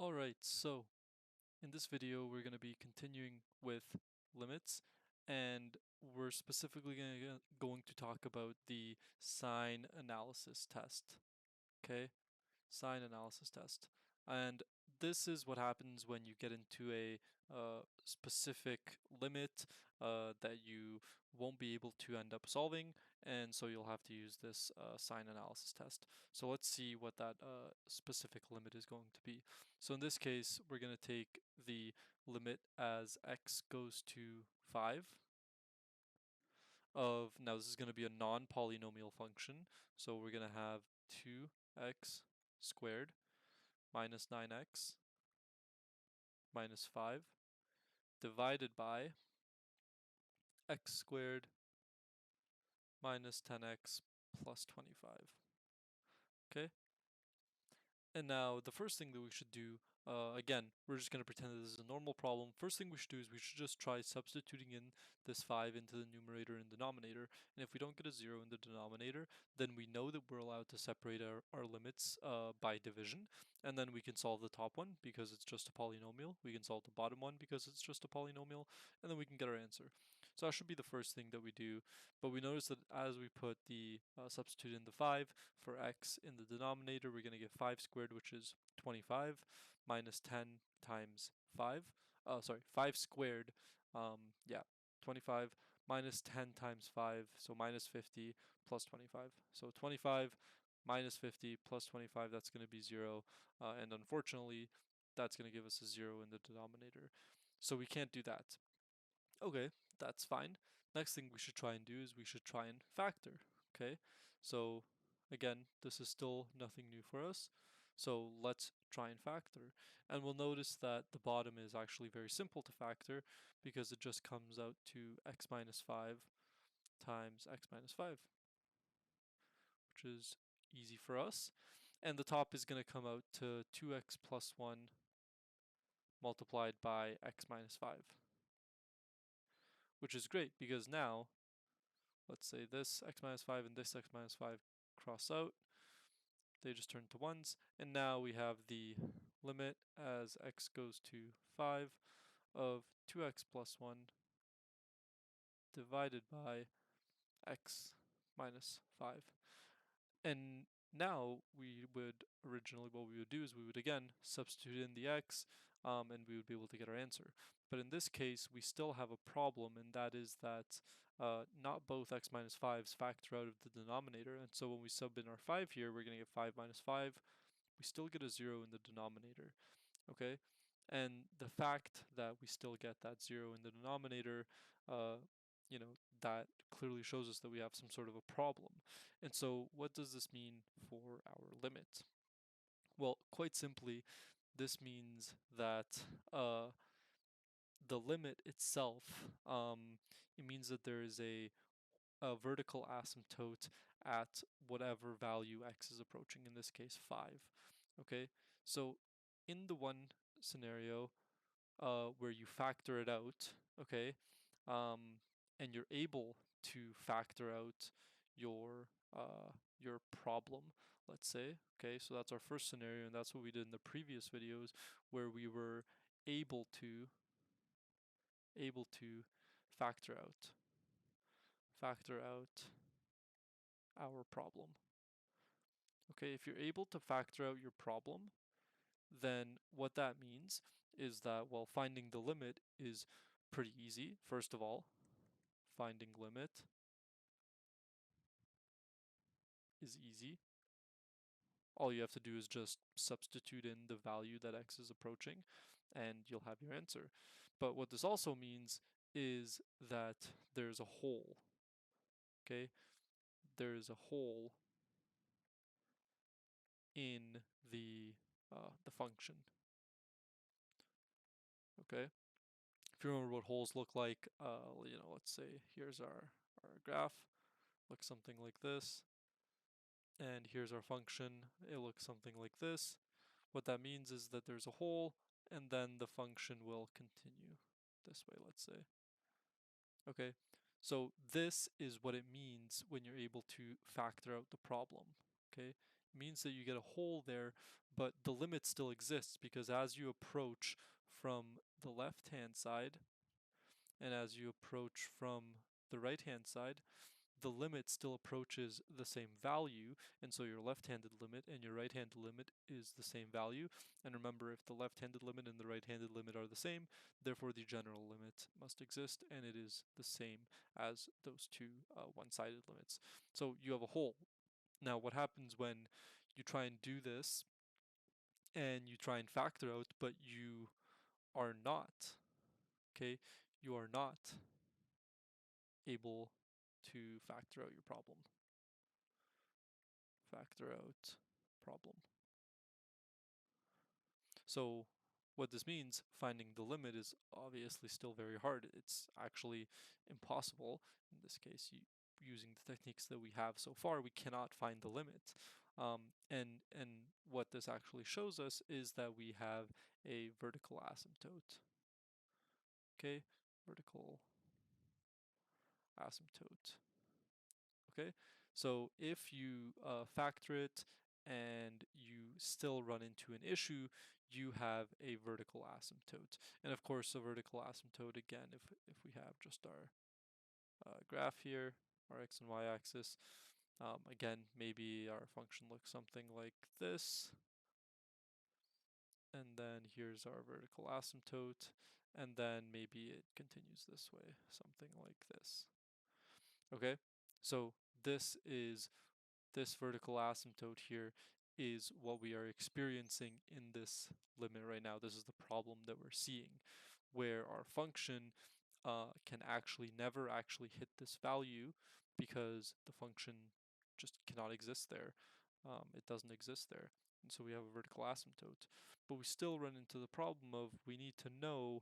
Alright, so in this video we're going to be continuing with limits, and we're specifically going to talk about the sign analysis test. Okay, sign analysis test. And this is what happens when you get into a specific limit that you won't be able to end up solving, and so you'll have to use this sign analysis test. So let's see what that specific limit is going to be. So in this case, we're going to take the limit as x goes to 5 of, now this is going to be a non-polynomial function, so we're going to have 2x squared minus 9x minus 5 divided by x squared minus 10x plus 25. Okay? And now the first thing that we should do, again, we're just going to pretend that this is a normal problem. First thing we should do is we should just try substituting in this 5 into the numerator and denominator. And if we don't get a 0 in the denominator, then we know that we're allowed to separate our limits by division. And then we can solve the top one because it's just a polynomial. We can solve the bottom one because it's just a polynomial. And then we can get our answer. So that should be the first thing that we do. But we notice that as we put the substitute in the 5 for x in the denominator, we're going to get 5 squared, which is 25, minus 10 times 5. 5 squared, yeah, 25 minus 10 times 5, so minus 50 plus 25. So 25 minus 50 plus 25, that's going to be 0. And unfortunately, that's going to give us a 0 in the denominator. So we can't do that. Okay, that's fine. Next thing we should try and do is we should try and factor. Okay, so again, this is still nothing new for us. So let's try and factor. And we'll notice that the bottom is actually very simple to factor because it just comes out to x minus 5 times x minus 5, which is easy for us. And the top is going to come out to 2x plus 1 multiplied by x minus 5, which is great because now, let's say this x minus 5 and this x minus 5 cross out, they just turn to 1s, and now we have the limit as x goes to 5 of 2x plus 1 divided by x minus 5. And now we would originally, what we would do is we would again substitute in the x, and we would be able to get our answer. But in this case, we still have a problem, and that is that not both x minus 5's factor out of the denominator. And so when we sub in our 5 here, we're going to get 5 minus 5. We still get a 0 in the denominator. Okay? And the fact that we still get that 0 in the denominator, that clearly shows us that we have some sort of a problem. And so what does this mean for our limit? Well, quite simply, this means that the limit itself, it means that there is a vertical asymptote at whatever value x is approaching, in this case 5. Okay, so in the one scenario where you factor it out, okay, and you're able to factor out your problem, let's say, okay, so that's our first scenario, and that's what we did in the previous videos, where we were able to factor out our problem. Okay, if you're able to factor out your problem, then what that means is that, well, finding the limit is pretty easy. First of all, finding limit is easy. All you have to do is just substitute in the value that x is approaching, and you'll have your answer. But what this also means is that there's a hole. Okay, there's a hole in the function. Okay, if you remember what holes look like, let's say here's our graph, looks something like this, and here's our function, it looks something like this. What that means is that there's a hole, and then the function will continue this way, let's say. Okay, so this is what it means when you're able to factor out the problem. Okay, means that you get a hole there, but the limit still exists because as you approach from the left-hand side and as you approach from the right-hand side, the limit still approaches the same value, and so your left-handed limit and your right-handed limit is the same value. And remember, if the left-handed limit and the right-handed limit are the same, therefore the general limit must exist, and it is the same as those two one-sided limits. So you have a hole. Now, what happens when you try and do this and you try and factor out, but you are not, okay? You are not able to factor out your problem. Factor out problem. So what this means, finding the limit is obviously still very hard. It's actually impossible. In this case, using the techniques that we have so far, we cannot find the limit. And what this actually shows us is that we have a vertical asymptote. Okay, vertical asymptote. Okay, so if you factor it and you still run into an issue, you have a vertical asymptote. And of course, a vertical asymptote, again, if we have just our graph here, our x and y axis, again, maybe our function looks something like this. And then here's our vertical asymptote. And then maybe it continues this way, something like this. Okay, so this vertical asymptote here is what we are experiencing in this limit right now. This is the problem that we're seeing, where our function can actually never actually hit this value because the function just cannot exist there. It doesn't exist there. And so we have a vertical asymptote. But we still run into the problem of we need to know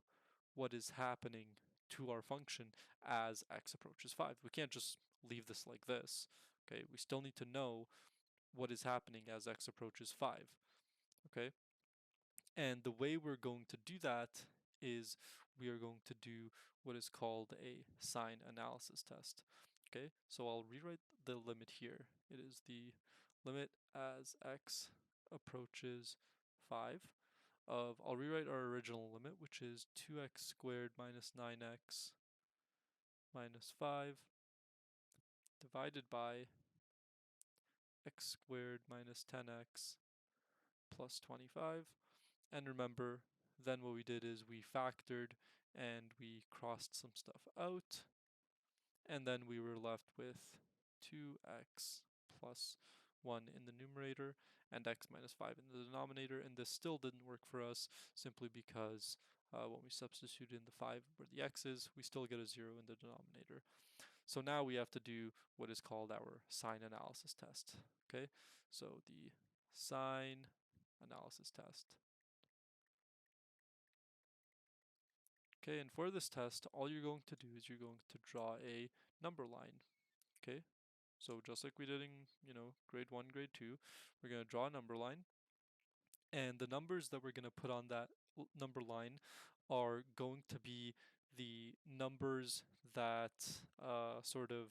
what is happening to our function as x approaches 5. We can't just leave this like this. Okay, we still need to know what is happening as x approaches 5. Okay, and the way we're going to do that is we are going to do what is called a sign analysis test. Okay, so I'll rewrite the limit here. It is the limit as x approaches 5 of, I'll rewrite our original limit, which is 2x squared minus 9x minus 5 divided by x squared minus 10x plus 25. And remember, then what we did is we factored and we crossed some stuff out, and then we were left with 2x plus 1 in the numerator and x minus 5 in the denominator, and this still didn't work for us simply because when we substitute in the 5 where the x is, we still get a 0 in the denominator. So now we have to do what is called our sign analysis test. Okay, so the sign analysis test. Okay, and for this test, all you're going to do is you're going to draw a number line. Okay, so just like we did in, grade 1, grade 2, we're going to draw a number line. And the numbers that we're going to put on that number line are going to be the numbers that sort of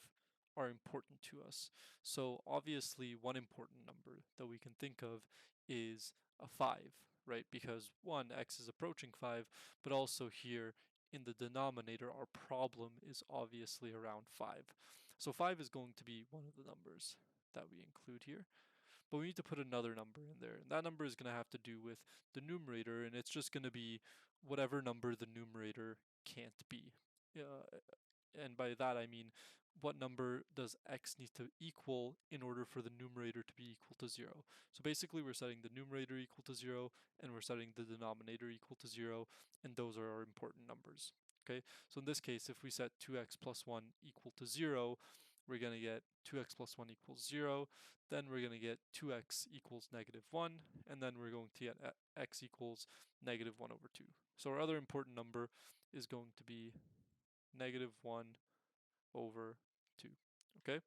are important to us. So obviously one important number that we can think of is a 5, right? Because one, x is approaching 5, but also here in the denominator, our problem is obviously around 5. So 5 is going to be one of the numbers that we include here. But we need to put another number in there, and that number is going to have to do with the numerator, and it's just going to be whatever number the numerator can't be. And by that I mean, what number does x need to equal in order for the numerator to be equal to 0? So basically we're setting the numerator equal to 0, and we're setting the denominator equal to 0, and those are our important numbers. Okay, so in this case, if we set 2x plus 1 equal to 0, we're going to get 2x plus 1 equals 0, then we're going to get 2x equals negative 1, and then we're going to get x equals negative 1 over 2. So our other important number is going to be negative 1 over 2. Okay?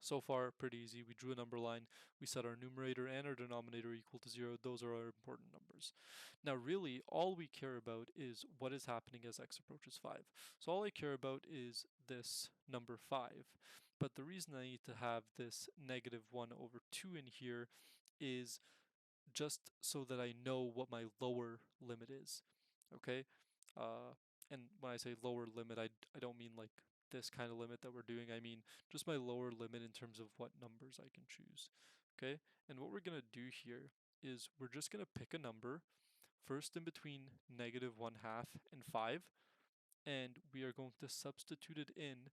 So far, pretty easy. We drew a number line. We set our numerator and our denominator equal to 0. Those are our important numbers. Now, really, all we care about is what is happening as x approaches 5. So all I care about is this number 5. But the reason I need to have this negative 1 over 2 in here is just so that I know what my lower limit is, okay? And when I say lower limit, I don't mean like this kind of limit that we're doing. I mean just my lower limit in terms of what numbers I can choose, okay? And what we're going to do here is we're just going to pick a number first in between negative 1/2 and 5, and we are going to substitute it in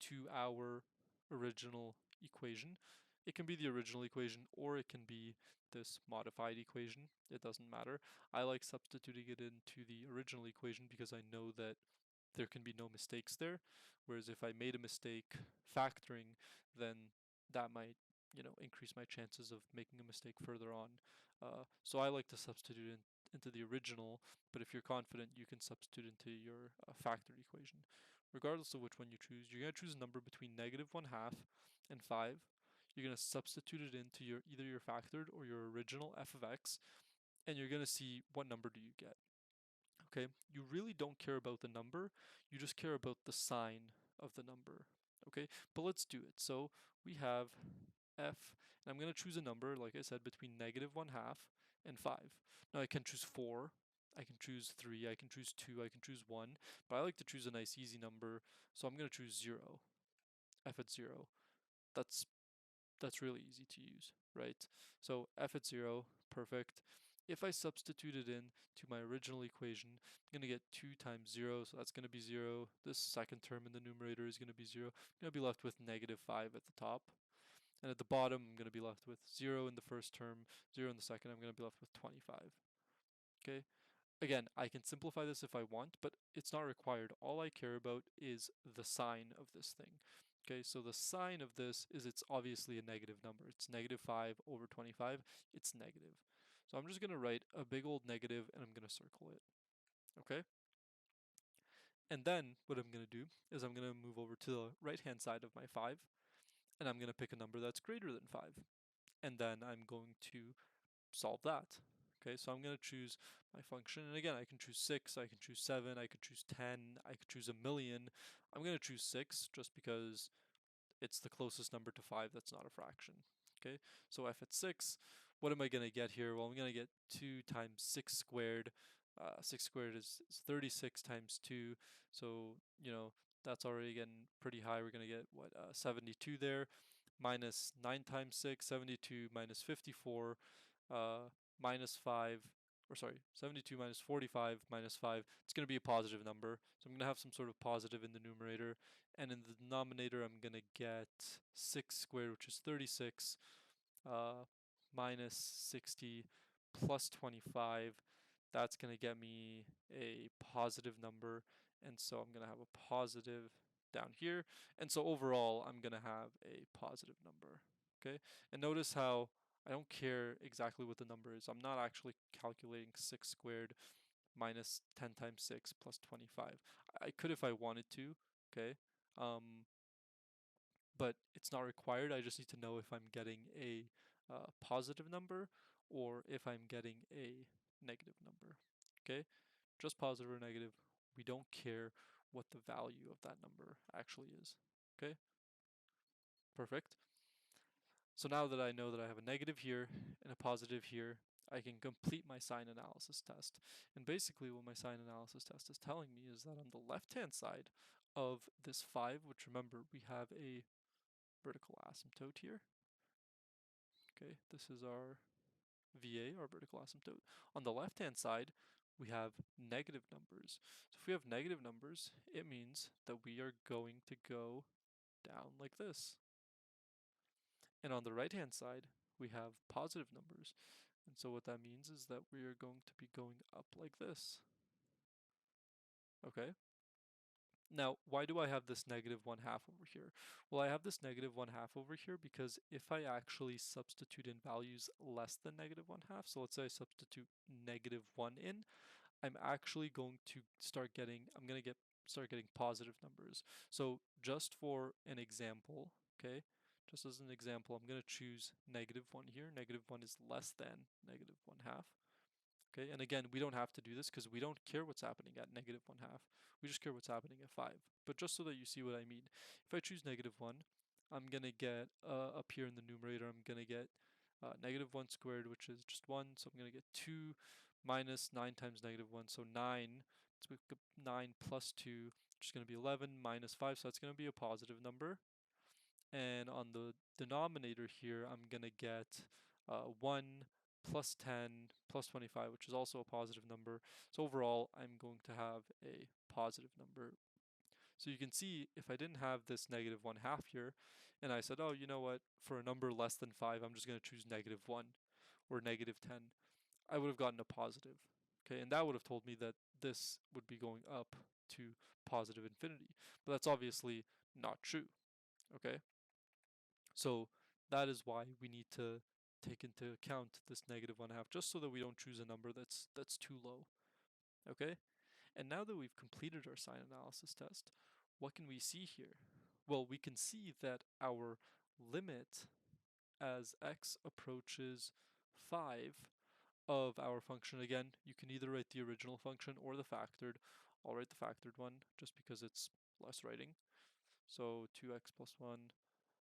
to our original equation. It can be the original equation or it can be this modified equation. It doesn't matter. I like substituting it into the original equation because I know that there can be no mistakes there. Whereas if I made a mistake factoring, then that might, increase my chances of making a mistake further on. So I like to substitute into the original, but if you're confident, you can substitute into your factored equation. Regardless of which one you choose, you're going to choose a number between negative 1/2 and 5. You're going to substitute it into either your factored or your original f of x, and you're going to see what number do you get. Okay, you really don't care about the number, you just care about the sign of the number. Okay, but let's do it. So we have f, and I'm going to choose a number, like I said, between negative 1/2 and 5. Now I can choose 4, I can choose 3, I can choose 2, I can choose 1, but I like to choose a nice easy number, so I'm going to choose 0, f at 0. That's really easy to use, right? So f at 0, perfect. If I substitute it in to my original equation, I'm going to get 2 times 0, so that's going to be 0. This second term in the numerator is going to be 0. I'm going to be left with negative 5 at the top. And at the bottom, I'm going to be left with 0 in the first term, 0 in the second. I'm going to be left with 25. Okay? Again, I can simplify this if I want, but it's not required. All I care about is the sign of this thing. Okay, so the sign of this is it's obviously a negative number. It's negative 5 over 25. It's negative. So I'm just going to write a big old negative and I'm going to circle it. Okay? And then what I'm going to do is I'm going to move over to the right-hand side of my 5 and I'm going to pick a number that's greater than 5. And then I'm going to solve that. Okay, so I'm going to choose my function, and again, I can choose 6, I can choose 7, I could choose 10, I could choose a million. I'm going to choose 6 just because it's the closest number to 5 that's not a fraction. Okay, so f at 6, what am I going to get here? Well, I'm going to get 2 times 6 squared. 6 squared is 36 times 2, so, that's already getting pretty high. We're going to get, 72 there, minus 9 times 6, 72 minus 54, minus 5, or sorry, 72 minus 45 minus 5, it's going to be a positive number. So I'm going to have some sort of positive in the numerator. And in the denominator, I'm going to get 6 squared, which is 36, minus 60 plus 25. That's going to get me a positive number. And so I'm going to have a positive down here. And so overall, I'm going to have a positive number. Okay. And notice how I don't care exactly what the number is. I'm not actually calculating 6 squared minus 10 times 6 plus 25. I could if I wanted to, okay? But it's not required. I just need to know if I'm getting a positive number or if I'm getting a negative number, okay? Just positive or negative. We don't care what the value of that number actually is, okay? Perfect. So now that I know that I have a negative here and a positive here, I can complete my sign analysis test. And basically what my sign analysis test is telling me is that on the left-hand side of this 5, which remember we have a vertical asymptote here. Okay, this is our VA, our vertical asymptote. On the left-hand side, we have negative numbers. So if we have negative numbers, it means that we are going to go down like this. And on the right-hand side, we have positive numbers. And so what that means is that we are going to be going up like this. Okay? Now, why do I have this negative 1/2 over here? Well, I have this negative 1/2 over here because if I actually substitute in values less than negative 1/2, so let's say I substitute negative 1 in, I'm actually going to start getting, start getting positive numbers. So just for an example, okay, just as an example, I'm going to choose negative 1 here. Negative 1 is less than negative 1/2. Okay, and again, we don't have to do this because we don't care what's happening at negative 1/2. We just care what's happening at 5. But just so that you see what I mean, if I choose negative 1, I'm going to get, up here in the numerator, I'm going to get negative 1 squared, which is just 1, so I'm going to get 2 minus 9 times negative 1, so 9. So 9 plus 2, which is going to be 11, minus 5, so that's going to be a positive number. And on the denominator here, I'm going to get 1 plus 10 plus 25, which is also a positive number. So overall, I'm going to have a positive number. So you can see if I didn't have this negative 1/2 here, and I said, oh, you know what, for a number less than 5, I'm just going to choose negative 1 or negative 10, I would have gotten a positive. Okay, and that would have told me that this would be going up to positive infinity. But that's obviously not true. Okay, so that is why we need to take into account this negative 1/2, just so that we don't choose a number that's too low. Okay, and now that we've completed our sign analysis test, what can we see here? Well, we can see that our limit as x approaches 5 of our function, again, you can either write the original function or the factored. I'll write the factored one just because it's less writing. So 2x plus 1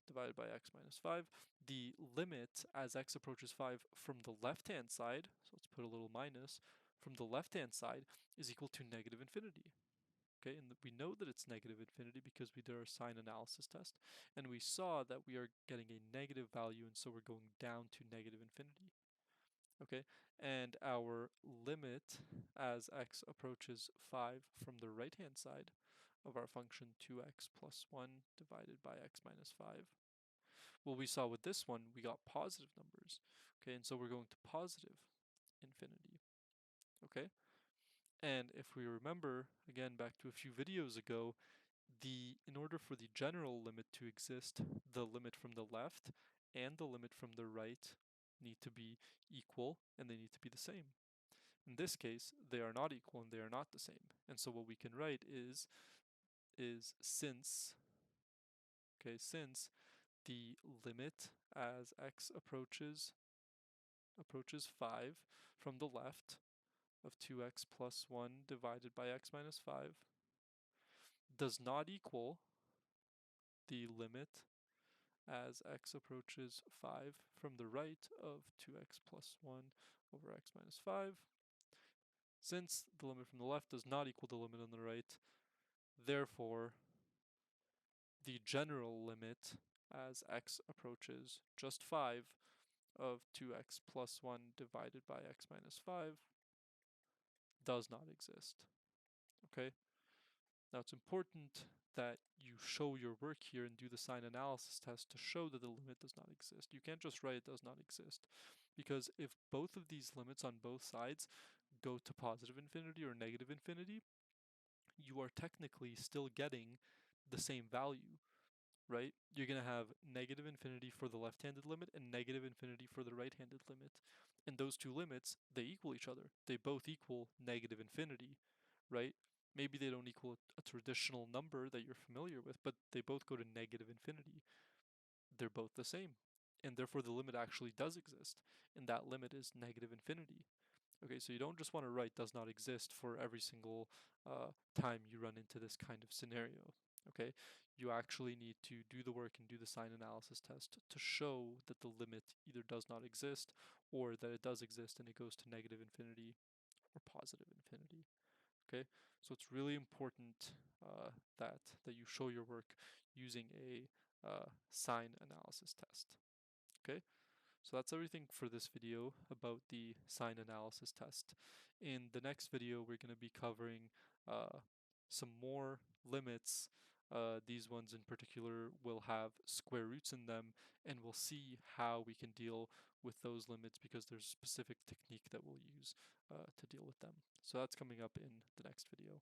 divided by x minus 5. The limit as x approaches 5 from the left-hand side, so let's put a little minus, from the left-hand side is equal to negative infinity. Okay, and we know that it's negative infinity because we did our sign analysis test, and we saw that we are getting a negative value, and so we're going down to negative infinity. Okay, and our limit as x approaches 5 from the right-hand side of our function 2x plus 1 divided by x minus 5. Well, we saw with this one, we got positive numbers. Okay, and so we're going to positive infinity. Okay, and if we remember, again, back to a few videos ago, in order for the general limit to exist, the limit from the left and the limit from the right need to be equal, and they need to be the same. In this case, they are not equal and they are not the same. And so what we can write is since the limit as x approaches 5 from the left of 2x plus 1 divided by x minus 5 does not equal the limit as x approaches 5 from the right of 2x plus 1 over x minus 5. Since the limit from the left does not equal the limit on the right, therefore the general limit as x approaches just 5 of 2x plus 1 divided by x minus 5 does not exist. Okay? Now it's important that you show your work here and do the sign analysis test to show that the limit does not exist. You can't just write it does not exist, because if both of these limits on both sides go to positive infinity or negative infinity, you are technically still getting the same value, right? You're going to have negative infinity for the left-handed limit and negative infinity for the right-handed limit. And those two limits, they equal each other. They both equal negative infinity, right? Maybe they don't equal a traditional number that you're familiar with, but they both go to negative infinity. They're both the same. And therefore the limit actually does exist. And that limit is negative infinity. Okay, so you don't just want to write does not exist for every single time you run into this kind of scenario. Okay, you actually need to do the work and do the sign analysis test to show that the limit either does not exist or that it does exist and it goes to negative infinity or positive infinity. Okay, so it's really important that you show your work using a sign analysis test. Okay. So that's everything for this video about the sign analysis test. In the next video, we're going to be covering some more limits. These ones in particular will have square roots in them, and we'll see how we can deal with those limits because there's a specific technique that we'll use to deal with them. So that's coming up in the next video.